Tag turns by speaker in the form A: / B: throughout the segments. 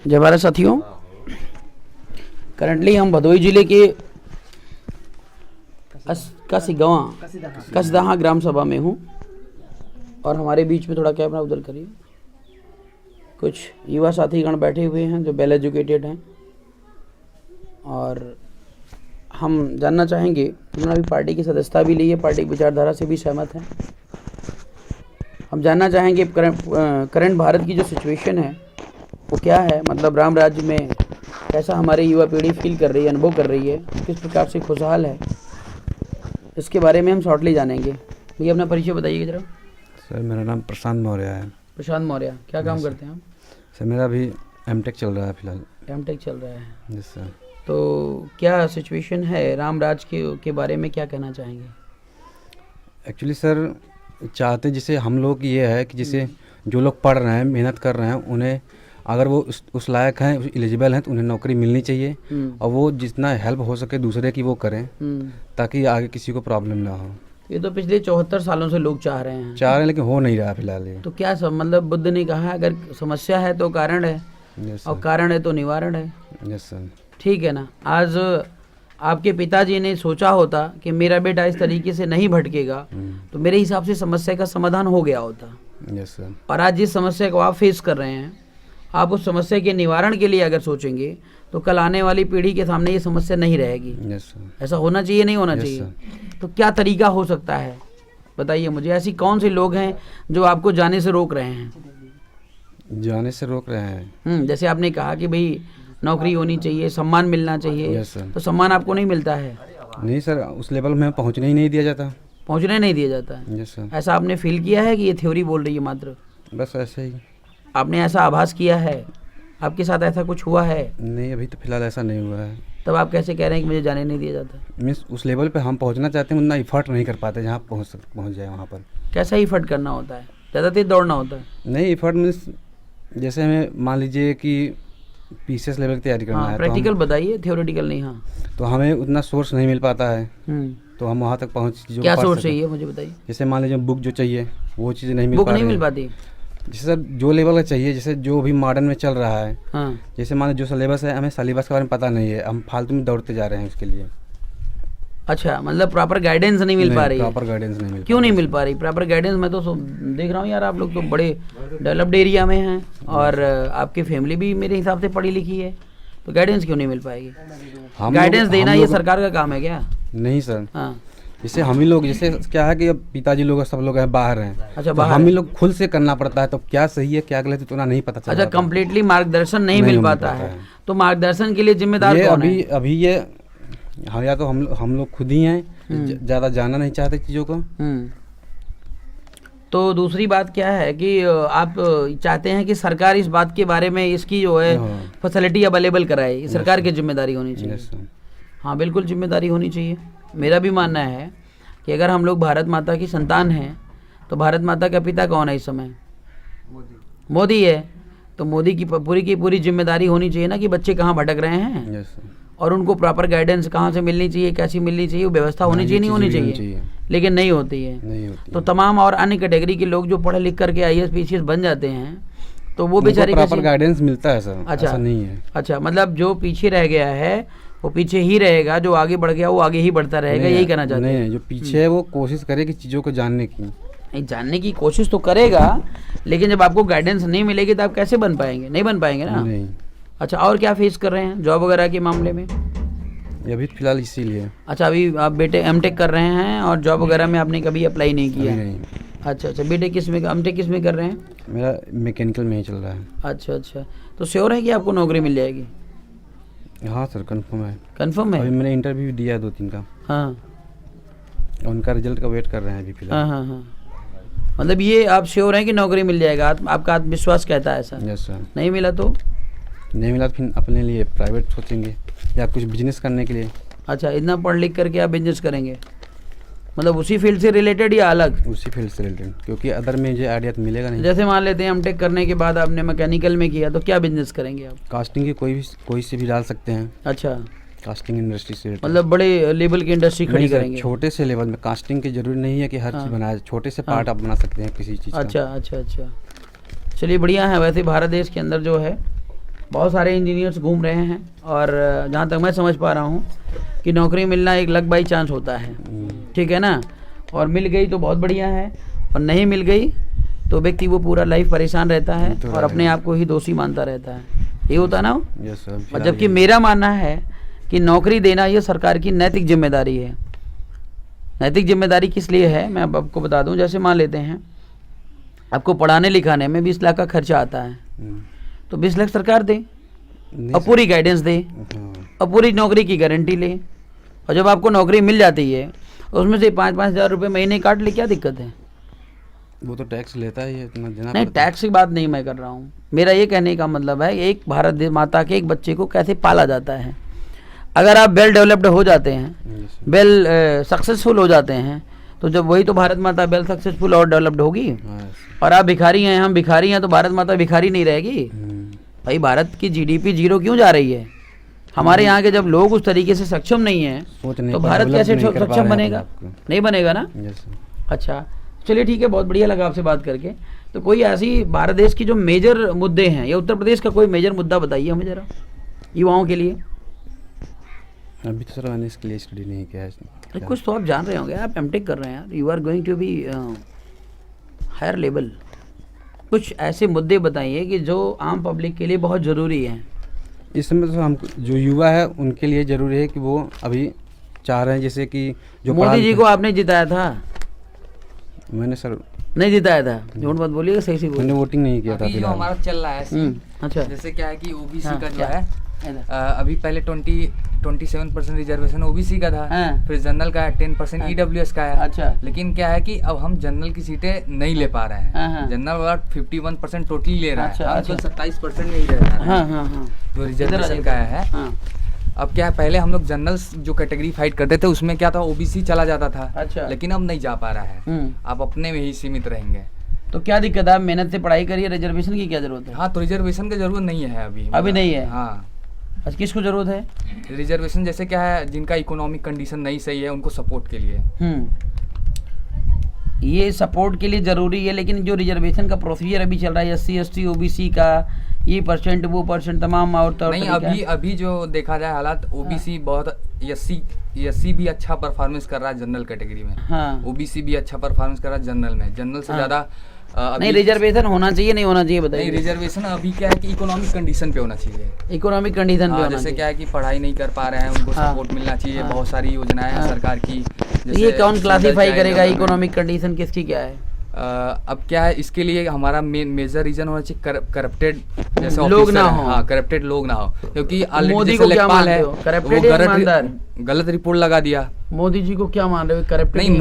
A: जय भारत साथियों, करंटली हम भदोही जिले के कसदहा ग्राम सभा में हूँ और हमारे बीच में थोड़ा कैमरा उधर करिए। कुछ युवा साथीगण बैठे हुए हैं जो वेल एजुकेटेड हैं और हम जानना चाहेंगे, उन्होंने अभी पार्टी की सदस्यता भी ली है, पार्टी की विचारधारा से भी सहमत हैं। हम जानना चाहेंगे करंट भारत की जो सिचुएशन है वो क्या है, मतलब राम राज्य में कैसा हमारी युवा पीढ़ी फील कर रही है, अनुभव कर रही है, किस प्रकार से खुशहाल है, इसके बारे में हम शॉर्टली जानेंगे। भैया अपना परिचय बताइए जरा।
B: सर मेरा नाम प्रशांत मौर्य है।
A: प्रशांत मौर्य, क्या काम करते हैं आप?
B: सर मेरा अभी एमटेक चल रहा है फिलहाल।
A: एमटेक चल रहा है
B: जी सर।
A: तो क्या सिचुएशन है राम राज के बारे में क्या कहना चाहेंगे?
B: एक्चुअली सर चाहते जैसे हम लोग ये है कि जैसे जो लोग पढ़ रहे हैं, मेहनत कर रहे हैं, उन्हें अगर वो उस लायक हैं, एलिजिबल हैं, तो उन्हें नौकरी मिलनी चाहिए और वो जितना हेल्प हो सके दूसरे की वो करें ताकि आगे किसी को प्रॉब्लम ना हो।
A: ये तो पिछले 74 सालों से लोग चाह रहे हैं
B: लेकिन हो नहीं रहा फिलहाल ये।
A: तो क्या सब मतलब बुद्ध ने कहा है अगर समस्या है तो कारण है और कारण है तो निवारण है।
B: Yes sir.
A: ठीक है ना। आज आपके पिताजी ने सोचा होता कि मेरा बेटा इस तरीके से नहीं भटकेगा तो मेरे हिसाब से समस्या का समाधान हो गया होता।
B: Yes sir.
A: और आज जिस समस्या को आप फेस कर रहे हैं, आप उस समस्या के निवारण के लिए अगर सोचेंगे तो कल आने वाली पीढ़ी के सामने ये समस्या नहीं रहेगी।
B: Yes sir.
A: ऐसा होना चाहिए, नहीं होना चाहिए? तो क्या तरीका हो सकता है बताइए मुझे। ऐसी कौन से लोग हैं जो आपको जाने से रोक रहे हैं?
B: जाने से रोक रहे हैं
A: जैसे आपने कहा कि भाई नौकरी होनी चाहिए, सम्मान मिलना चाहिए।
B: Yes sir.
A: तो सम्मान आपको नहीं मिलता है?
B: नहीं सर, उस लेवल में पहुंचने ही नहीं दिया जाता।
A: पहुंचने नहीं दिया जाता है?
B: Yes sir.
A: ऐसा आपने फील किया है कि ये थ्योरी बोल रही है मात्र?
B: बस ऐसे ही।
A: आपने ऐसा आभास किया है? आपके साथ ऐसा कुछ हुआ है?
B: नहीं, अभी तो फिलहाल ऐसा नहीं हुआ है।
A: तब आप कैसे कह रहे हैं कि मुझे जाने नहीं दिया जाता?
B: मीन्स उस लेवल पे हम पहुंचना चाहते हैं, उतना इफर्ट नहीं कर पाते जहाँ पहुंच जाए वहाँ पर।
A: कैसा इफर्ट करना होता है? ज़्यादा तेज दौड़ना होता है?
B: नहीं, इफर्ट मीन्स जैसे हमें मान लीजिए कि पीसीएस लेवल की तैयारी करना है।
A: प्रैक्टिकल बताइए, थ्योरेटिकल नहीं। हाँ,
B: तो हमें उतना सोर्स नहीं मिल पाता है तो हम वहाँ तक पहुँच
A: क्या सोर्स चाहिए मुझे बताइए।
B: जैसे मान लीजिए बुक जो चाहिए वो चीज़ें नहीं मिल
A: पाती।
B: जैसे सर जो लेवल का चाहिए, जैसे जो भी मॉडर्न में चल रहा है।
A: हाँ।
B: जैसे मान लीजिए जो सिलेबस है, हमें सिलेबस के बारे में पता नहीं है, हम फालतू में दौड़ते जा रहे हैं उसके लिए।
A: अच्छा, मतलब प्रॉपर गाइडेंस नहीं मिल पा रही है?
B: प्रॉपर गाइडेंस नहीं मिल।
A: क्यों नहीं मिल पा रही प्रॉपर गाइडेंस? मैं तो देख रहा हूँ यार, आप लोग तो बड़े डेवलप्ड एरिया में हैं और आपकी फैमिली भी मेरे हिसाब से पढ़ी लिखी है, तो गाइडेंस क्यों नहीं मिल पाएगी? गाइडेंस देना ये सरकार का काम है क्या?
B: नहीं सर।
A: हाँ।
B: जैसे हम ही लोग, जैसे क्या है कि अब पिताजी लोग सब लोग हैं बाहर हैं।
A: अच्छा,
B: तो हम ही लोग खुद से करना पड़ता है, तो क्या सही है क्या गलत है तो ना नहीं पता चलता।
A: अच्छा, कम्प्लीटली मार्गदर्शन नहीं मिल पाता है। तो मार्गदर्शन के लिए जिम्मेदार कौन है?
B: अभी ये हाँ, या तो हम लोग खुद ही हैं, ज़्यादा जानना नहीं चाहते चीज़ों को।
A: तो दूसरी बात क्या है कि आप चाहते हैं कि सरकार इस बात के बारे में इसकी जो है फैसिलिटी अवेलेबल कराए, ये सरकार की जिम्मेदारी होनी चाहिए। हाँ बिल्कुल जिम्मेदारी होनी चाहिए। मेरा भी मानना है कि अगर हम लोग भारत माता की संतान हैं तो भारत माता का पिता कौन है इस समय? मोदी है। तो मोदी की पूरी जिम्मेदारी होनी चाहिए ना कि बच्चे कहाँ भटक रहे हैं और उनको प्रॉपर गाइडेंस कहाँ से मिलनी चाहिए, कैसी मिलनी चाहिए, वो व्यवस्था होनी चाहिए, नहीं होनी चाहिए? लेकिन नहीं होती है। तो तमाम और अन्य कैटेगरी के लोग जो पढ़े लिख करके IAS PCS बन जाते हैं तो वो बेचारे
B: प्रॉपर गाइडेंस मिलता है सर।
A: अच्छा,
B: ऐसा नहीं है।
A: अच्छा, मतलब जो पीछे रह गया है वो पीछे ही रहेगा, जो आगे बढ़ गया वो आगे ही बढ़ता रहेगा, यही कहना चाहते हैं?
B: नहीं, जो पीछे है वो कोशिश करे कि चीज़ों को जानने की।
A: नहीं, जानने की कोशिश तो करेगा, लेकिन जब आपको गाइडेंस नहीं मिलेगी तो आप कैसे बन पाएंगे? नहीं बन पाएंगे ना।
B: नहीं।
A: अच्छा, और क्या फेस कर रहे हैं जॉब वगैरह के मामले में?
B: अभी फिलहाल इसीलिए। अच्छा,
A: अभी आप बेटे एमटेक कर रहे हैं और जॉब वगैरह में आपने कभी अप्लाई नहीं किया?
B: नहीं।
A: अच्छा, बेटे किस में, एमटेक किस में कर रहे हैं?
B: मेरा मैकेनिकल में ही चल रहा है।
A: अच्छा, तो श्योर है कि आपको नौकरी मिल जाएगी?
B: हाँ सर, कंफर्म है।
A: कंफर्म है?
B: अभी मैंने इंटरव्यू दिया 2-3 का।
A: हाँ।
B: उनका रिजल्ट का वेट कर रहे हैं अभी फिलहाल।
A: हाँ। मतलब ये आप श्योर हैं कि नौकरी मिल जाएगा? आपका आत्मविश्वास कहता है ऐसा?
B: Yes sir.
A: नहीं मिला तो
B: फिर अपने लिए प्राइवेट सोचेंगे या कुछ बिजनेस करने के लिए।
A: अच्छा, इतना पढ़ लिख करके आप बिजनेस करेंगे? मतलब उसी फील्ड से रिलेटेड या अलग?
B: उसी फील्ड से रिलेटेड, क्योंकि अदर में मुझे आइडिया तो मिलेगा नहीं।
A: जैसे मान लेते हैं एमटेक करने के बाद आपने मैकेनिकल में किया तो क्या बिजनेस करेंगे आप?
B: कास्टिंग की कोई से भी डाल सकते हैं।
A: अच्छा,
B: कास्टिंग इंडस्ट्री से
A: मतलब बड़े लेवल की इंडस्ट्री खड़ी करेंगे?
B: छोटे से लेवल में, कास्टिंग की जरूरी नहीं है कि हर चीज़ बनाए, छोटे से पार्ट आप बना सकते हैं किसी चीज़ का।
A: अच्छा, चलिए बढ़िया है। वैसे भारत देश के अंदर जो है बहुत सारे इंजीनियर्स घूम रहे हैं और जहाँ तक मैं समझ पा रहा हूँ कि नौकरी मिलना एक लक बाई चांस होता है, ठीक है ना। और मिल गई तो बहुत बढ़िया है, और नहीं मिल गई तो व्यक्ति वो पूरा लाइफ परेशान रहता है और अपने आप को ही दोषी मानता रहता है। ये होता है ना। और जबकि मेरा मानना है कि नौकरी देना ये सरकार की नैतिक जिम्मेदारी है। नैतिक जिम्मेदारी किस लिए है मैं अब आपको बता दूं। जैसे मान लेते हैं आपको पढ़ाने लिखाने में 20 लाख का खर्चा आता है, तो 20 लाख सरकार दे और पूरी गाइडेंस दे और पूरी नौकरी की गारंटी ले, और जब आपको नौकरी मिल जाती है उसमें से 5-5 हज़ार रुपये महीने काट ले, क्या दिक्कत है।
B: वो तो टैक्स लेता ही है, इतना देना
A: नहीं, टैक्स की बात नहीं मैं कर रहा हूँ। मेरा ये कहने का मतलब है एक भारत माता के एक बच्चे को कैसे पाला जाता है। अगर आप वेल डेवलप्ड हो जाते हैं, वेल सक्सेसफुल हो जाते हैं, तो जब वही तो भारत माता वेल सक्सेसफुल और डेवलप्ड होगी। और आप भिखारी हैं, हम भिखारी हैं, तो भारत माता भिखारी नहीं रहेगी भाई। भारत की जीडीपी जीरो क्यों जा रही है। हमारे यहाँ के जब लोग उस तरीके से सक्षम नहीं हैं तो भारत कैसे सक्षम बनेगा, नहीं बनेगा ना। अच्छा चलिए ठीक है, बहुत बढ़िया लगा आपसे बात करके। तो कोई ऐसी भारत देश की जो मेजर मुद्दे हैं या उत्तर प्रदेश का कोई मेजर मुद्दा बताइए हमें जरा, युवाओं के लिए।
B: अभी तो सर मैंने इसके लिए स्टडी नहीं किया है।
A: कुछ तो आप जान रहे होंगे, आप एमटेक कर रहे हैं यार, you are going to be higher level. कुछ ऐसे मुद्दे बताइए कि जो आम पब्लिक के लिए बहुत ज़रूरी हैं।
B: इसमें तो हम जो युवा है उनके लिए ज़रूरी है कि वो अभी चाह रहे हैं, जैसे कि जो
A: मोदी जी को आपने जिताया था।
B: मैंने सर
A: नहीं जिताया था, झूठ मत बोलिएगा, सही से बोलिए।
B: मैंने वोटिंग नहीं किया था।
C: अभी जो हमारा चल रहा है
A: अच्छा,
C: जैसे क्या है कि ओबीसी
A: हाँ,
C: का जो
A: क्या?
C: है अभी पहले 27% रिजर्वेशन ओबीसी का था,
A: हाँ।
C: फिर जनरल का है 10% ईडब्ल्यूएस का है।
A: अच्छा।
C: लेकिन क्या है कि अब हम जनरल की सीटें नहीं ले पा रहे
A: हाँ।
C: हैं। जनरल वाला 51% टोटली ले रहा
A: अच्छा,
C: है,
A: अच्छा।
C: 27% नहीं ले रहा है
A: हाँ हाँ हाँ,
C: जो रिजर्वेशन का है।
A: हाँ।
C: अब क्या है, पहले हम लोग जनरल जो कैटेगरी फाइट करते थे उसमें क्या था, ओबीसी चला जाता था।
A: अच्छा।
C: लेकिन अब नहीं जा पा रहा है, अब अपने में ही सीमित रहेंगे।
A: तो क्या दिक्कत है, आप मेहनत से पढ़ाई करिए, रिजर्वेशन की क्या जरूरत है।
C: हाँ, तो रिजर्वेशन की जरूरत नहीं है अभी
A: नहीं है।
C: हाँ,
A: अच्छा, किसको जरूरत है
C: रिजर्वेशन? जैसे क्या है, जिनका इकोनॉमिक कंडीशन नहीं सही है उनको सपोर्ट के लिए।
A: ये सपोर्ट के लिए जरूरी है, लेकिन जो रिजर्वेशन का प्रोसीजर अभी चल रहा है SC ST OBC का, ये परसेंट वो परसेंट तमाम और
C: नहीं, अभी जो देखा जाए हालात, ओबीसी बहुत SC भी अच्छा परफॉर्मेंस कर रहा है जनरल कैटेगरी में।
A: हाँ।
C: ओबीसी भी अच्छा परफॉर्मेंस कर रहा है जनरल में। जनरल से ज्यादा
A: नहीं, रिजर्वेशन होना चाहिए नहीं होना चाहिए बताइए।
C: नहीं, रिजर्वेशन अभी क्या है कि इकोनॉमिक कंडीशन पे होना चाहिए।
A: इकोनॉमिक कंडीशन पे होना
C: जैसे
A: चाहिए।
C: क्या है कि पढ़ाई नहीं कर पा रहे हैं उनको
A: हाँ।
C: सपोर्ट मिलना चाहिए।
A: हाँ।
C: बहुत सारी योजनाएं हैं सरकार की।
A: ये कौन क्लासिफाई
C: single
A: करेगा
C: child
A: इकोनॉमिक कंडीशन किसकी क्या है।
C: अब क्या है, इसके लिए हमारा मेजर रीजन होना चाहिए करप्टेड जैसे
A: लोग
C: ऑफिसर
A: ना
C: हैं।
A: हो।
C: हाँ, करप्टेड लोग ना हो, क्योंकि
A: मोदी को क्या मानते हो, corrupted या ईमानदार?
C: गलत रिपोर्ट लगा दिया।
A: मोदी जी को क्या मान रहे हो, करप्टेड?
C: नहीं,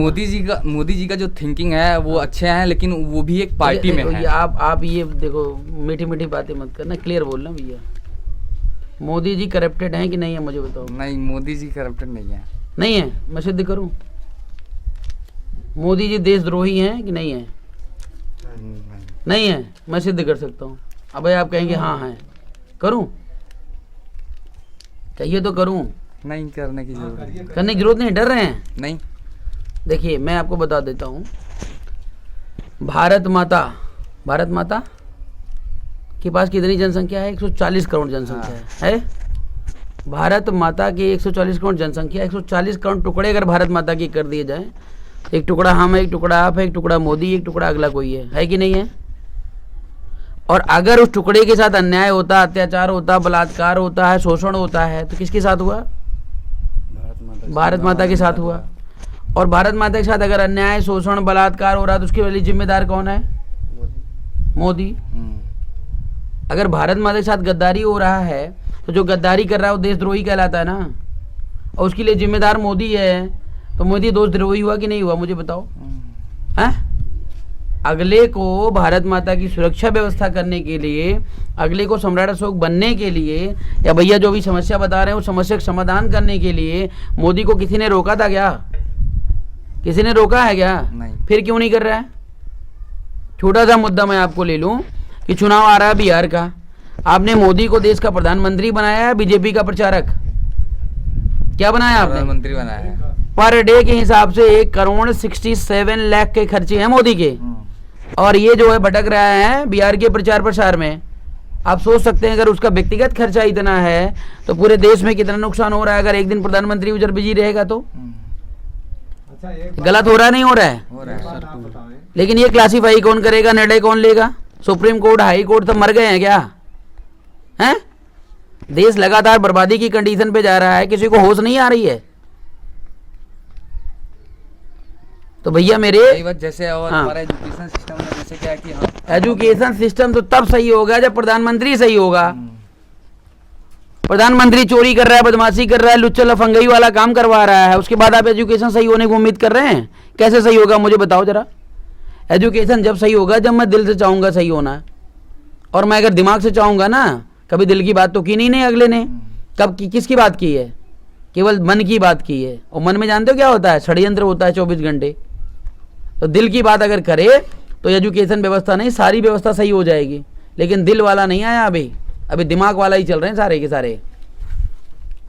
C: मोदी जी का जो थिंकिंग है वो अच्छे हैं, लेकिन वो भी एक पार्टी में है।
A: आप ये देखो, मीठी मीठी बातें मत करना, क्लियर बोलना भैया। मोदी जी करप्टेड हैं कि नहीं है मुझे बताओ।
C: नहीं, मोदी जी करप्टेड नहीं है।
A: नहीं है, मैं सिद्ध करूं। मोदी जी देशद्रोही हैं कि नहीं है? नहीं है, मैं सिद्ध कर सकता हूँ। अब आप कहेंगे हाँ है, करूं? कहिए तो करूं?
C: नहीं, करने की जरूरत
A: करने की जरूरत नहीं, डर रहे हैं?
C: नहीं।
A: देखिए मैं आपको बता देता हूँ, भारत माता के पास कितनी जनसंख्या है? 140 करोड़ जनसंख्या है। भारत माता की 140 करोड़ जनसंख्या, 140 करोड़ टुकड़े अगर भारत माता की कर दिए जाए, एक टुकड़ा हम है, एक टुकड़ा आप है, एक टुकड़ा मोदी, एक टुकड़ा अगला कोई है कि नहीं है? और अगर उस टुकड़े के साथ अन्याय होता, अत्याचार होता, बलात्कार होता है, शोषण होता है, तो किसके साथ हुआ? भारत माता के साथ हुआ। और भारत माता के साथ अगर अन्याय, शोषण, बलात्कार हो रहा है तो उसके लिए जिम्मेदार कौन है? मोदी। अगर भारत माता के साथ गद्दारी हो रहा है तो जो गद्दारी कर रहा है वो देशद्रोही कहलाता है ना, और उसके लिए जिम्मेदार मोदी है, तो मोदी देशद्रोही हुआ कि नहीं हुआ मुझे बताओ। हैं? अगले को भारत माता की सुरक्षा व्यवस्था करने के लिए, अगले को सम्राट अशोक बनने के लिए, या भैया जो भी समस्या बता रहे हैं उस समस्या का समाधान करने के लिए मोदी को किसी ने रोका था क्या? किसी ने रोका है क्या?
C: नहीं।
A: फिर क्यों नहीं कर रहा है? छोटा सा मुद्दा मैं आपको ले लूं कि चुनाव आ रहा है बिहार का, आपने मोदी को देश का प्रधानमंत्री बनाया है, बीजेपी का प्रचारक? क्या बनाया आपने?
C: प्रधानमंत्री बनाया है।
A: पर डे के हिसाब से 1,67 लाख के खर्चे हैं मोदी के, और ये जो है भटक रहा है बिहार के प्रचार प्रसार में। आप सोच सकते हैं अगर उसका व्यक्तिगत खर्चा इतना है तो पूरे देश में कितना नुकसान हो रहा है अगर एक दिन प्रधानमंत्री उधर बिजी रहेगा तो। गलत हो रहा है नहीं हो रहा है?
C: हो रहा है।
A: लेकिन ये क्लासीफाई कौन करेगा, निर्णय कौन लेगा? सुप्रीम कोर्ट, हाई कोर्ट सब मर गए हैं क्या? हैं? देश लगातार बर्बादी की कंडीशन पे जा रहा है, किसी को होश नहीं आ रही है। तो भैया मेरे
C: जैसे और
A: हाँ।
C: हमारा एजुकेशन सिस्टम में जैसे क्या है कि हाँ,
A: एजुकेशन सिस्टम तो तब सही होगा जब प्रधानमंत्री सही होगा। प्रधानमंत्री चोरी कर रहा है, बदमाशी कर रहा है, लुच्चा लफंगई वाला काम करवा रहा है, उसके बाद आप एजुकेशन सही होने की उम्मीद कर रहे हैं? कैसे सही होगा मुझे बताओ जरा। एजुकेशन जब सही होगा जब मैं दिल से चाहूंगा सही होना, और मैं अगर दिमाग से चाहूंगा ना, कभी दिल की बात तो की नहीं अगले ने। कब की, किसकी बात की है? केवल मन की बात की है। और मन में जानते हो क्या होता है? षड्यंत्र होता है 24 घंटे। तो दिल की बात अगर करे तो एजुकेशन व्यवस्था नहीं, सारी व्यवस्था सही हो जाएगी। लेकिन दिल वाला नहीं आया अभी दिमाग वाला ही चल रहे हैं सारे के सारे।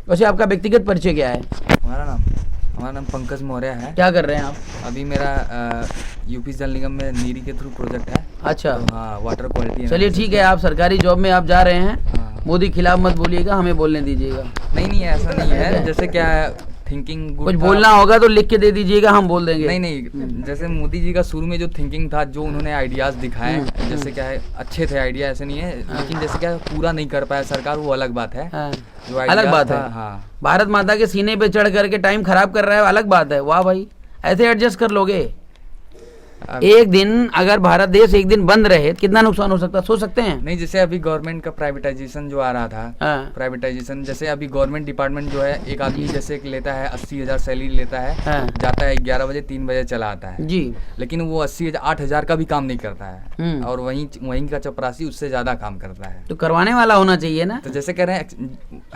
A: वैसे आपका व्यक्तिगत परिचय क्या है?
C: हमारा नाम पंकज मौर्य है।
A: क्या कर रहे हैं आप?
C: अभी मेरा यूपी जल निगम में नीरी के थ्रू प्रोजेक्ट है।
A: अच्छा,
C: तो हाँ, वाटर क्वालिटी।
A: चलिए ठीक है, आप सरकारी जॉब में आप जा रहे हैं।
C: हाँ।
A: मोदी खिलाफ मत बोलिएगा, हमें बोलने दीजिएगा।
C: नहीं ऐसा नहीं है। जैसे क्या है, थिंकिंग गुड
A: कुछ बोलना होगा तो लिख के दे दीजिएगा, हम बोल देंगे।
C: नहीं जैसे मोदी जी का शुरू में जो थिंकिंग था, जो उन्होंने आइडियाज दिखाए, जैसे क्या है अच्छे थे आइडिया, ऐसे नहीं है। लेकिन जैसे क्या है, पूरा नहीं कर पाया सरकार, वो अलग बात है।
A: हाँ,
C: जो
A: अलग बात है।
C: हाँ,
A: भारत माता के सीने पे चढ़ करके टाइम खराब कर रहा है, अलग बात है। वाह भाई, ऐसे एडजस्ट कर लोगे? एक दिन अगर भारत देश एक दिन बंद रहे तो कितना नुकसान हो सकता है, सोच सकते हैं?
C: नहीं, जैसे अभी गवर्नमेंट का प्राइवेटाइजेशन जो आ रहा था,
A: हाँ।
C: प्राइवेटाइजेशन जैसे अभी गवर्नमेंट डिपार्टमेंट जो है, एक आदमी जैसे लेता है 80,000 सैलरी लेता है,
A: हाँ।
C: जाता है 11 बजे 3 बजे चला आता है
A: जी।
C: लेकिन वो 8,000 का भी काम नहीं करता है, और वहीं का चपरासी उससे ज्यादा काम करता है।
A: तो करवाने वाला होना चाहिए ना।
C: तो जैसे कह रहे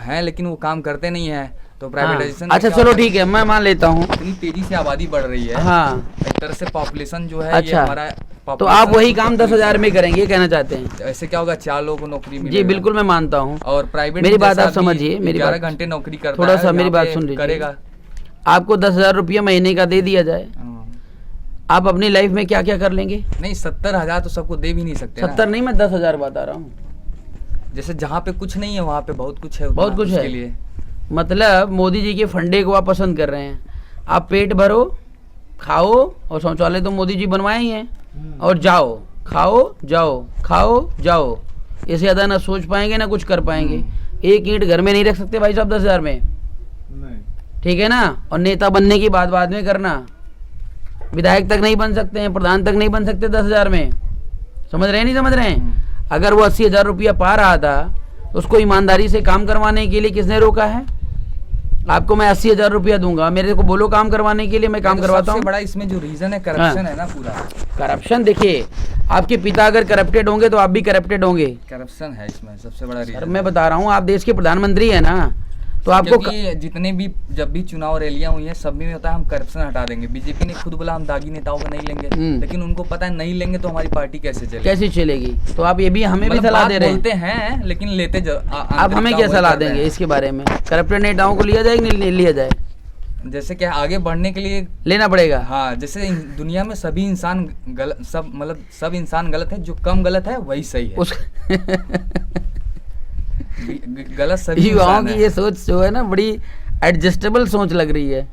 C: हैं लेकिन वो काम करते नहीं है, तो प्राइवेटाइजेशन।
A: अच्छा चलो ठीक है, मैं मान लेता हूँ।
C: इतनी तेजी से आबादी बढ़ रही है,
A: हाँ,
C: एक तरह से पॉपुलेशन जो है,
A: अच्छा,
C: ये हमारा
A: तो आप वही काम 10,000 में करेंगे, ये कहना चाहते हैं?
C: ऐसे क्या होगा, 4 लोगों को नौकरी मिलेगा।
A: जी बिल्कुल, मैं मानता हूँ।
C: और प्राइवेट,
A: मेरी बात आप समझिए, मेरी
C: 11
A: बात
C: घंटे नौकरी करता
A: थोड़ा
C: है,
A: सा मेरी
C: यहाँ
A: बात
C: पे
A: सुन लीजिए।
C: करेगा।
A: आपको 10,000 रुपया महीने का दे दिया जाए, आप अपनी लाइफ में क्या क्या कर लेंगे?
C: नहीं, 70,000 तो सबको दे भी नहीं सकते।
A: 70 नहीं, मैं 10,000 बता रहा हूँ।
C: जैसे जहाँ पे कुछ नहीं है वहाँ पे बहुत कुछ है,
A: बहुत कुछ है
C: के लिए।
A: मतलब मोदी जी के फंडे को आप पसंद कर रहे हैं। आप पेट भरो, खाओ, और शौचालय तो मोदी जी बनवाए ही हैं, और जाओ, खाओ जाओ, खाओ जाओ। इससे ज़्यादा ना सोच पाएंगे ना कुछ कर पाएंगे। एक ईंट घर में नहीं रख सकते भाई साहब 10,000 में, ठीक है ना। और नेता बनने की बात बाद में करना, विधायक तक नहीं बन सकते हैं, प्रधान तक नहीं बन सकते 10,000 में। समझ रहे हैं, नहीं समझ रहे हैं? अगर वो 80,000 रुपया पा रहा था, उसको ईमानदारी से काम करवाने के लिए किसने रोका है? आपको मैं 80,000 रुपया दूंगा, मेरे को बोलो काम करवाने के लिए, मैं काम करवाता हूँ।
C: बड़ा इसमें जो रीजन है करप्शन है ना, पूरा
A: करप्शन। देखिए, आपके पिता अगर करप्टेड होंगे तो आप भी करप्टेड होंगे।
C: करप्शन है इसमें सबसे बड़ा रीजन।
A: मैं बता रहा हूँ, आप देश के प्रधानमंत्री है ना, तो आपको
C: जितने भी जब भी चुनाव रैलियां हुई हैं, सब में होता है हम करप्शन हटा देंगे। बीजेपी ने खुद बोला हम दागी नेताओं को नहीं लेंगे, लेकिन उनको पता है नहीं लेंगे तो हमारी पार्टी कैसे चलेगी।
A: तो आप ये भी हमें भी सलाह दे रहे हैं?
C: बोलते हैं लेकिन लेते
A: आप हमें क्या सलाह देंगे इसके बारे में? करप्टेड नेताओं को लिया जाए कि नहीं लिया जाए?
C: जैसे क्या आगे बढ़ने के लिए
A: लेना पड़ेगा।
C: हाँ, जैसे दुनिया में सभी इंसान गलत, सब इंसान गलत है, जो कम गलत है वही सही है। गलत सभी
A: युवाओं की ये सोच जो है ना, बड़ी एडजस्टेबल सोच लग रही है।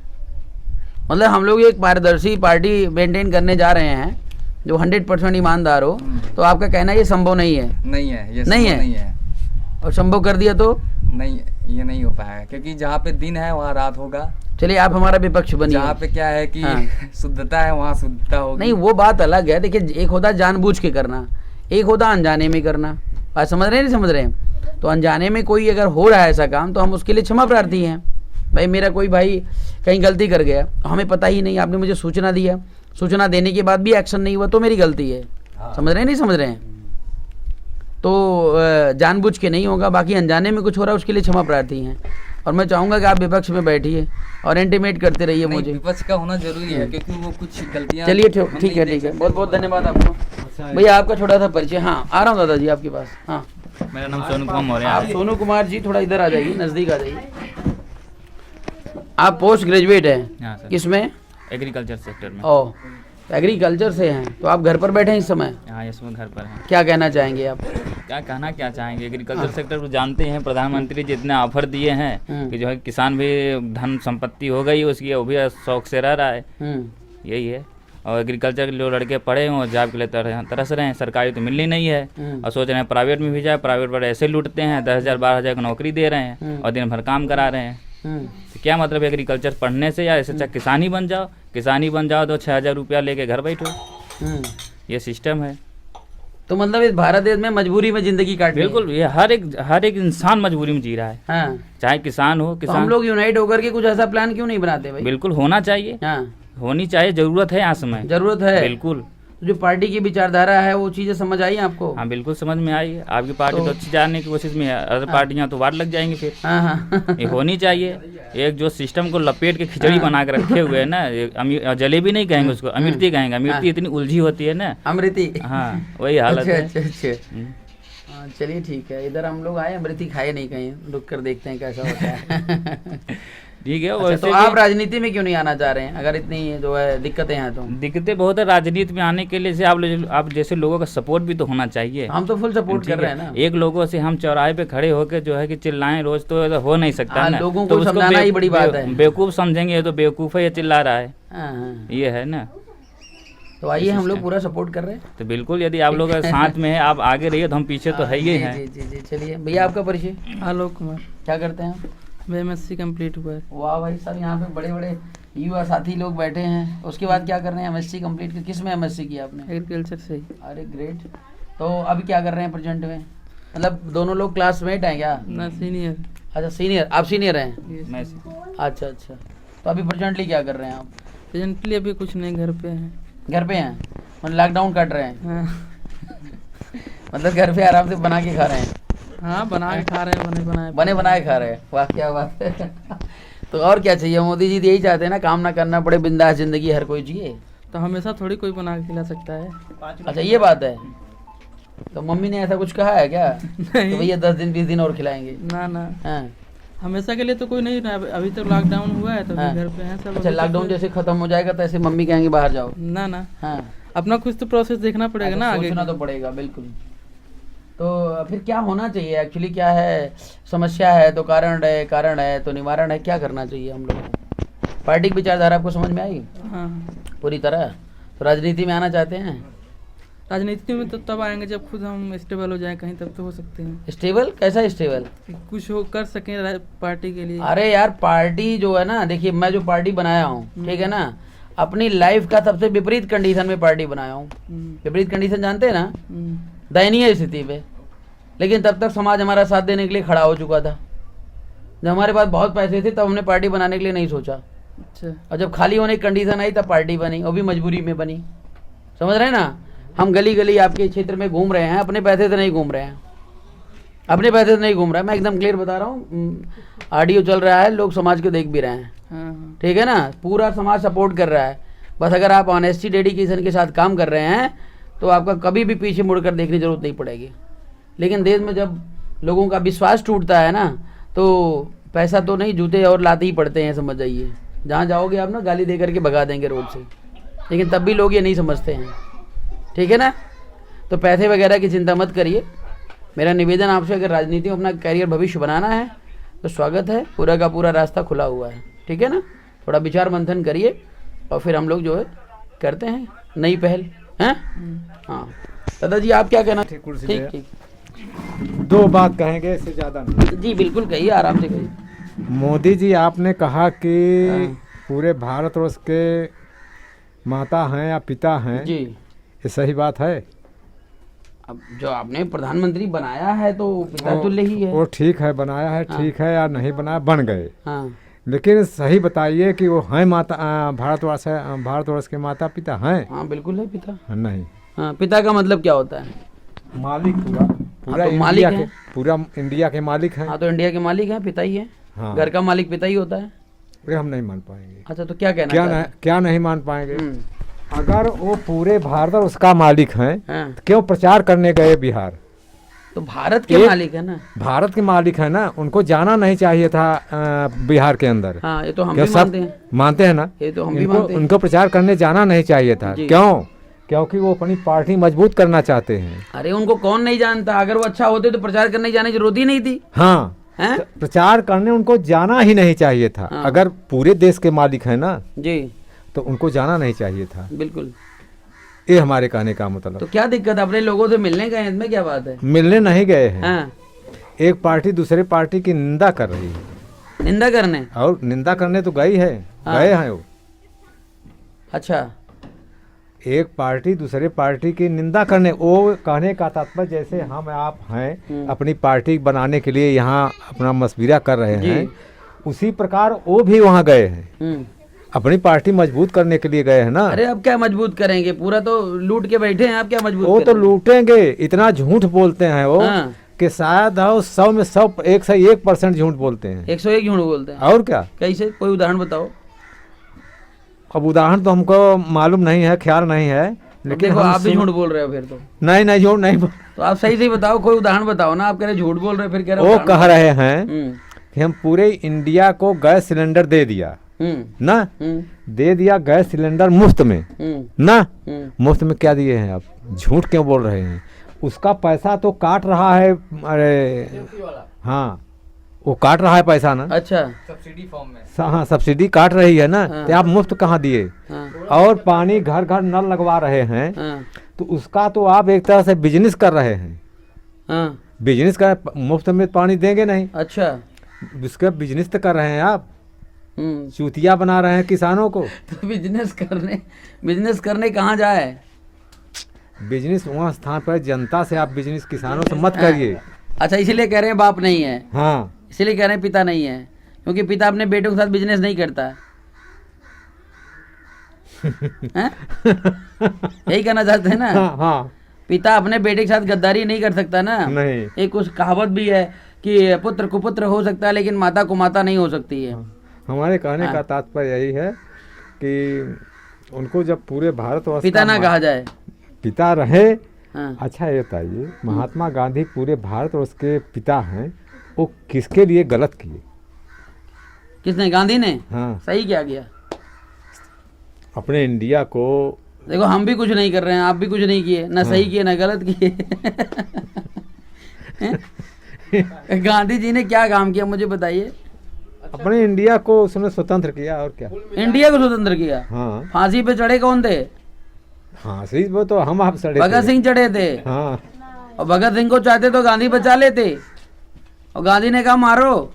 A: मतलब हम लोग एक पारदर्शी पार्टी मेंटेन करने जा रहे हैं जो 100% ईमानदार हो, तो आपका कहना ये संभव नहीं है?
C: नहीं है, ये
A: नहीं है। और संभव कर दिया तो
C: नहीं, ये नहीं हो पाया, क्योंकि जहाँ पे दिन है वहाँ रात होगा।
A: चलिए आप हमारा विपक्ष बनिए।
C: जहाँ पे क्या है कि शुद्धता है वहाँ शुद्धता होगी।
A: नहीं, वो बात अलग है। देखिए, एक होता है जानबूझ के करना, एक होता है अनजाने में करना। बात समझ रहे हैं, नहीं समझ रहे हैं? तो अनजाने में कोई अगर हो रहा है ऐसा काम, तो हम उसके लिए क्षमा प्रार्थी हैं। भाई मेरा कोई भाई कहीं गलती कर गया, हमें पता ही नहीं, आपने मुझे सूचना दिया, सूचना देने के बाद भी एक्शन नहीं हुआ, तो मेरी गलती है। समझ रहे हैं, नहीं समझ रहे हैं? तो जानबूझ के नहीं होगा, बाकी अनजाने में कुछ हो रहा है उसके लिए क्षमा प्रार्थी हैं। और मैं चाहूँगा कि आप विपक्ष में बैठिए और इंटीमेट करते रहिए मुझे।
C: विपक्ष का होना जरूरी है, क्योंकि वो कुछ गलतियाँ।
A: चलिए ठीक है। बहुत बहुत धन्यवाद आपको। भैया आपका छोटा सा परिचय। हाँ, आ रहा हूँ दादाजी आपके पास। हाँ,
D: मेरा नाम सोनू कुमार मौर्य है।
A: आप सोनू कुमार जी थोड़ा इधर आ जाइए, नज़दीक आ जाइए। आप पोस्ट ग्रेजुएट हैं?
D: हाँ सर।
A: किसमें?
D: एग्रीकल्चर सेक्टर में।
A: ओह, एग्रीकल्चर से हैं, तो आप घर पर बैठे हैं इस समय?
D: हाँ, इसमें घर पर हैं।
A: क्या कहना चाहेंगे आप?
D: क्या कहना क्या चाहेंगे एग्रीकल्चर सेक्टर को जानते हैं प्रधानमंत्री जी इतने ऑफर दिए हैं कि जो है किसान भी धन संपत्ति हो गई उसकी, वो भी शौक से रह रहा है, यही है। और एग्रीकल्चर के जो लड़के पढ़े हैं जॉब के लिए तरस रहे हैं, सरकारी तो मिलनी नहीं है और सोच रहे हैं प्राइवेट में भी जाए, प्राइवेट पर ऐसे लूटते हैं 10,000 12,000 की नौकरी दे रहे हैं और दिन भर काम करा रहे हैं। तो क्या मतलब एग्रीकल्चर पढ़ने से, या इससे अच्छा किसान ही बन जाओ, किसान ही बन जाओ तो 6,000 रुपया लेके घर बैठो, ये सिस्टम है।
A: तो मतलब इस भारत देश में मजबूरी में जिंदगी काट
D: बिल्कुल, ये हर एक इंसान मजबूरी में जी रहा है,
A: हाँ।
D: चाहे किसान हो,
A: तो हम लोग यूनाइट होकर के कुछ ऐसा प्लान क्यों नहीं बनाते भाई?
D: बिल्कुल होना चाहिए,
A: हाँ,
D: होनी चाहिए, जरूरत है आज समय,
A: जरूरत है
D: बिल्कुल।
A: जो पार्टी की विचारधारा है वो चीजें समझ आई आपको?
D: हाँ बिल्कुल समझ में आई। आपकी पार्टी तो अच्छी जानने की कोशिश में है, अदर पार्टियां तो वार लग जाएंगी फिर।
A: हाँ हाँ
D: ये होनी चाहिए, एक जो सिस्टम को लपेट के खिचड़ी बना के रखे हुए है ना, जलेबी नहीं कहेंगे उसको, अमृति कहेंगे, अमृति इतनी उलझी होती है ना,
A: अमृति,
D: हाँ वही हालत है।
A: अच्छा अच्छा अच्छा, हाँ चलिए ठीक है, इधर हम लोग आए, अमृति खाए नहीं कहीं, रुक कर देखते हैं कैसा होता है।
D: ठीक है।
A: अच्छा, तो आप राजनीति में क्यों नहीं आना चाह रहे हैं अगर इतनी जो है दिक्कतें हैं? तो
D: दिक्कतें बहुत है राजनीति में आने के लिए, से आप जैसे लोगों का सपोर्ट भी तो होना चाहिए।
A: हम तो फुल सपोर्ट कर रहे हैं ना। एक
D: लोगों से हम चौराहे पे खड़े होकर जो है कि चिल्लाएं रोज तो हो नहीं सकता ना,
A: लोगों को समझाना ही बड़ी बात है।
D: बेवकूफ समझेंगे तो बेवकूफ है, ये चिल्ला रहा है, ये है ना।
A: तो आइए हम लोग पूरा सपोर्ट कर रहे हैं।
D: तो बिल्कुल, यदि आप लोग साथ में है, आप आगे रहिए तो हम पीछे तो है ही हैं।
A: जी जी, चलिए भैया आपका परिचय?
E: आलोक कुमार।
A: क्या करते हैं आप?
E: मैं एमएससी कंप्लीट हुआ है।
A: वाह भाई साहब, यहाँ पे बड़े बड़े युवा साथी लोग बैठे हैं। उसके बाद क्या कर रहे हैं? MSc complete. किस में एमएससी किया आपने?
E: एग्रीकल्चर से ही।
A: अरे ग्रेट। तो अभी क्या कर रहे हैं प्रेजेंट में? मतलब दोनों लोग क्लासमेट हैं क्या?
E: ना सीनियर।
A: अच्छा सीनियर, आप सीनियर हैं?
D: मैं
A: अच्छा अच्छा। तो अभी प्रेजेंटली क्या कर रहे हैं आप?
E: प्रेजेंटली अभी कुछ नहीं, घर पे हैं।
A: घर पे हैं, मतलब लॉकडाउन काट रहे हैं?
E: हाँ
A: मतलब घर पे आराम से बना के खा रहे हैं?
E: हाँ, बना के खा रहे हैं,
A: बने बनाए खा रहे हैं। वाह क्या बात है। तो और क्या चाहिए? मोदी जी तो यही चाहते हैं ना, काम ना करना पड़े, बिंदास जिंदगी हर कोई जिए।
E: तो हमेशा थोड़ी कोई बना के खिला सकता है।
A: अच्छा ये बात है। तो मम्मी ने ऐसा कुछ कहा है क्या कि भैया 10 दिन 20 दिन और खिलाएंगे?
E: ना ना,
A: हाँ।
E: हमेशा के लिए तो कोई नहीं ना, अभी तक लॉकडाउन हुआ है तो
A: हाँ।
E: घर पे हैं सब।
A: अच्छा लॉकडाउन जैसे खत्म हो जाएगा तो ऐसे मम्मी कहेंगे बाहर जाओ?
E: ना ना,
A: हाँ,
E: अपना कुछ तो प्रोसेस देखना पड़ेगा ना आगे।
A: सोचना तो पड़ेगा बिल्कुल। तो फिर क्या होना चाहिए एक्चुअली? क्या है समस्या है तो कारण है तो निवारण है, क्या करना चाहिए हम लोगों को? पार्टी की विचारधारा आपको समझ में आई
E: हाँ
A: पूरी तरह? तो राजनीति में आना चाहते हैं?
E: राजनीति में तो तब आएंगे जब खुद हम स्टेबल हो जाएं कहीं, तब तो हो सकते हैं।
A: स्टेबल? कैसा स्टेबल?
E: कुछ हो कर सकें पार्टी के लिए।
A: अरे यार पार्टी जो है ना, देखिए मैं जो पार्टी बनाया हूँ, ठीक है ना, अपनी लाइफ का सबसे विपरीत कंडीशन में पार्टी बनाया हूँ। विपरीत कंडीशन जानते हैं ना? दयनीय स्थिति पे, लेकिन तब तक समाज हमारा साथ देने के लिए खड़ा हो चुका था। जब हमारे पास बहुत पैसे थे तब हमने पार्टी बनाने के लिए नहीं सोचा,
E: अच्छा।
A: और जब खाली होने की कंडीशन आई तब पार्टी बनी, वो भी मजबूरी में बनी। समझ रहे हैं ना? हम गली गली आपके क्षेत्र में घूम रहे हैं, अपने पैसे से नहीं घूम रहे हैं, अपने पैसे से नहीं घूम रहा है। मैं एकदम क्लियर बता रहा हूँ, ऑडियो चल रहा है, लोग समाज को देख भी रहे हैं,
E: हाँ।
A: ठीक है ना? पूरा समाज सपोर्ट कर रहा है। बस अगर आप ऑनेस्टी डेडिकेशन के साथ काम कर रहे हैं तो आपका कभी भी पीछे मुड़कर देखने की जरूरत नहीं पड़ेगी। लेकिन देश में जब लोगों का विश्वास टूटता है ना, तो पैसा तो नहीं, जूते और लाते ही पड़ते हैं, समझ जाइए। जहाँ जाओगे आप ना, गाली दे करके भगा देंगे रोड से, लेकिन तब भी लोग ये नहीं समझते हैं, ठीक है ना? तो पैसे वगैरह की चिंता मत करिए। मेरा निवेदन आपसे, अगर राजनीति में अपना करियर भविष्य बनाना है तो स्वागत है, पूरा का पूरा रास्ता खुला हुआ है, ठीक है ना? थोड़ा विचार मंथन करिए और फिर हम लोग जो है करते हैं नई पहल, हैं? हाँ दादाजी आप क्या कहना? ठीक ठीक,
F: 2 बात कहेंगे, इससे ज़्यादा नहीं।
A: जी बिल्कुल कहिए, आराम से कहिए।
F: मोदी जी आपने कहा कि पूरे भारतवर्ष के माता हैं या पिता हैं,
A: जी
F: ये सही बात है?
A: अब जो आपने प्रधानमंत्री बनाया है तो पिता तुल्य ही है।
F: वो ठीक है, बनाया है, ठीक है, या नहीं बनाया, बन गए,
A: हाँ,
F: लेकिन सही बताइए कि वो हैं माता, भारतवर्ष के माता पिता हैं?
A: हाँ बिल्कुल है पिता।
F: नहीं।
A: हाँ, पिता का मतलब क्या होता है?
F: मालिक, पूरा
A: तो मालिक
F: इंडिया
A: हैं।
F: के, पूरा इंडिया के मालिक हैं।
A: हाँ तो इंडिया के मालिक हैं, पिता ही है।
F: हाँ।
A: घर का मालिक पिता ही होता है।
F: अरे हम नहीं मान पाएंगे।
A: अच्छा तो क्या कहना?
F: क्या नहीं मान पाएंगे? अगर वो पूरे भारत और उसका मालिक हैं,
A: हाँ।
F: तो क्यों प्रचार करने गए बिहार?
A: तो भारत के मालिक है ना?
F: भारत के मालिक है ना, उनको जाना नहीं चाहिए था बिहार के अंदर।
A: हाँ ये तो हम
F: क्या
A: भी
F: सब
A: मानते हैं।
F: मानते हैं ना?
A: ये तो हम भी मानते हैं।
F: उनको प्रचार करने जाना नहीं चाहिए था। क्यों? क्योंकि वो अपनी पार्टी मजबूत करना चाहते हैं।
A: अरे उनको कौन नहीं जानता, अगर वो अच्छा होते तो प्रचार करने जाने की जरूरत ही नहीं थी।
F: हाँ,
A: हैं?
F: प्रचार करने उनको जाना ही नहीं चाहिए था।
A: हाँ।
F: अगर पूरे देश के मालिक है ना
A: जी
F: तो उनको जाना नहीं चाहिए था।
A: बिल्कुल।
F: ये हमारे कहने का मतलब।
A: तो क्या दिक्कत, अपने लोगों से मिलने गए, इसमें क्या बात है?
F: मिलने नहीं गए हैं।
A: हाँ,
F: एक पार्टी दूसरे पार्टी की निंदा कर रही है,
A: निंदा करने।
F: और निंदा करने तो गई है,
A: हाँ।
F: गए हैं वो।
A: अच्छा,
F: एक पार्टी दूसरे पार्टी की निंदा करने, वो कहने का तात्पर्य जैसे हम आप हैं अपनी पार्टी बनाने के लिए यहाँ अपना मशविरा कर रहे हैं, उसी प्रकार वो भी वहाँ गए हैं, अपनी पार्टी मजबूत करने के लिए गए हैं ना।
A: अरे अब क्या मजबूत करेंगे, पूरा तो लूट के बैठे हैं, आप क्या मजबूत
F: वो तो
A: करेंगे?
F: लूटेंगे, इतना झूठ बोलते हैं वो
A: हाँ।
F: कि शायद 100 में 101% झूठ बोलते हैं।
A: 101 झूठ बोलते हैं।
F: और क्या,
A: कैसे, कोई उदाहरण बताओ।
F: अब उदाहरण तो हमको मालूम नहीं है, ख्याल नहीं है, लेकिन
A: देखो
F: हम
A: आप भी
F: सुन-
A: झूठ बोल रहे हो फिर तो।
F: नहीं झूठ नहीं
A: तो आप सही सही बताओ, कोई उदाहरण बताओ ना। आप कह रहे झूठ बोल रहे हो, फिर कह रहे
F: वो
A: उदाहरण
F: कह रहे हैं
A: हम्म,
F: कि हम पूरे इंडिया को गैस सिलेंडर दे दिया ना, दे दिया गैस सिलेंडर मुफ्त में ना। मुफ्त में क्या दिए हैं आप, झूठ क्यों बोल रहे हैं? उसका पैसा तो काट रहा है, अरे हाँ वो काट रहा है पैसा ना।
A: अच्छा,
C: सब्सिडी फॉर्म में।
F: हाँ सब्सिडी काट रही है ना,
A: हाँ।
F: तो आप मुफ्त कहाँ दिए?
A: हाँ,
F: और पानी घर घर नल लगवा रहे हैं,
A: हाँ,
F: तो उसका तो आप एक तरह से बिजनेस कर रहे हैं।
A: हाँ,
F: बिजनेस कर, मुफ्त में पानी देंगे नहीं,
A: अच्छा,
F: उसका बिजनेस तो कर रहे हैं आप, चूतिया बना रहे हैं किसानों को।
A: तो बिजनेस करने कहाँ जाए?
F: बिजनेस वहाँ स्थान पर जनता से, आप बिजनेस किसानों से मत करिए।
A: अच्छा, इसीलिए कह रहे हैं बाप नहीं है,
F: हाँ,
A: इसीलिए कह रहे हैं पिता नहीं है, क्योंकि पिता अपने बेटों के साथ बिजनेस नहीं करता है। हैं? यही कहना चाहते हैं ना?
F: हाँ, हाँ,
A: पिता अपने बेटे के साथ गद्दारी नहीं कर सकता ना।
F: नहीं।
A: एक कुछ कहावत भी है कि पुत्र कुपुत्र हो सकता है, लेकिन माता को माता नहीं हो सकती है।
F: हमारे कहने
A: हाँ।
F: का तात्पर्य यही है कि उनको जब पूरे भारतवर्ष
A: पिता
F: का
A: ना कहा जाए।
F: पिता रहे।
A: हाँ,
F: अच्छा ये बताइए, महात्मा गांधी पूरे भारतवर्ष के पिता हैं, वो किसके लिए गलत किए?
A: किसने, गांधी ने?
F: हाँ,
A: सही क्या किया?
F: अपने इंडिया को।
A: देखो हम भी कुछ नहीं कर रहे हैं, आप भी कुछ नहीं किए ना, सही किए ना गलत किए। गांधी जी ने क्या काम किया, मुझे बताइए।
F: अपने इंडिया को उसने स्वतंत्र किया, और क्या।
A: इंडिया को स्वतंत्र किया।
F: हाँ,
A: फांसी पे चढ़े कौन थे?
F: हाँ सही, वो तो हम आप सड़े
A: भगत
F: थे।
A: सिंह चढ़े थे।
F: हाँ,
A: और भगत सिंह को चाहते तो गांधी बचा लेते, और गांधी ने कहा मारो।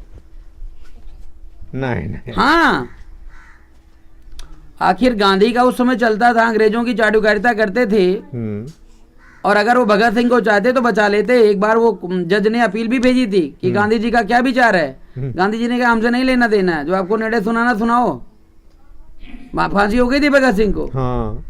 F: नहीं।
A: हाँ, आखिर गांधी का उस समय चलता था, अंग्रेजों की चाटुकारिता करते थे, और अगर वो भगत सिंह को चाहते तो बचा लेते। एक बार वो जज ने अपील भी भेजी थी कि गांधी जी का क्या विचार है। गांधी जी ने कहा हमसे नहीं लेना देना है, जो आपको नेड़े सुनाना सुनाओ। फांसी हो गई थी भगत सिंह को।
F: हाँ,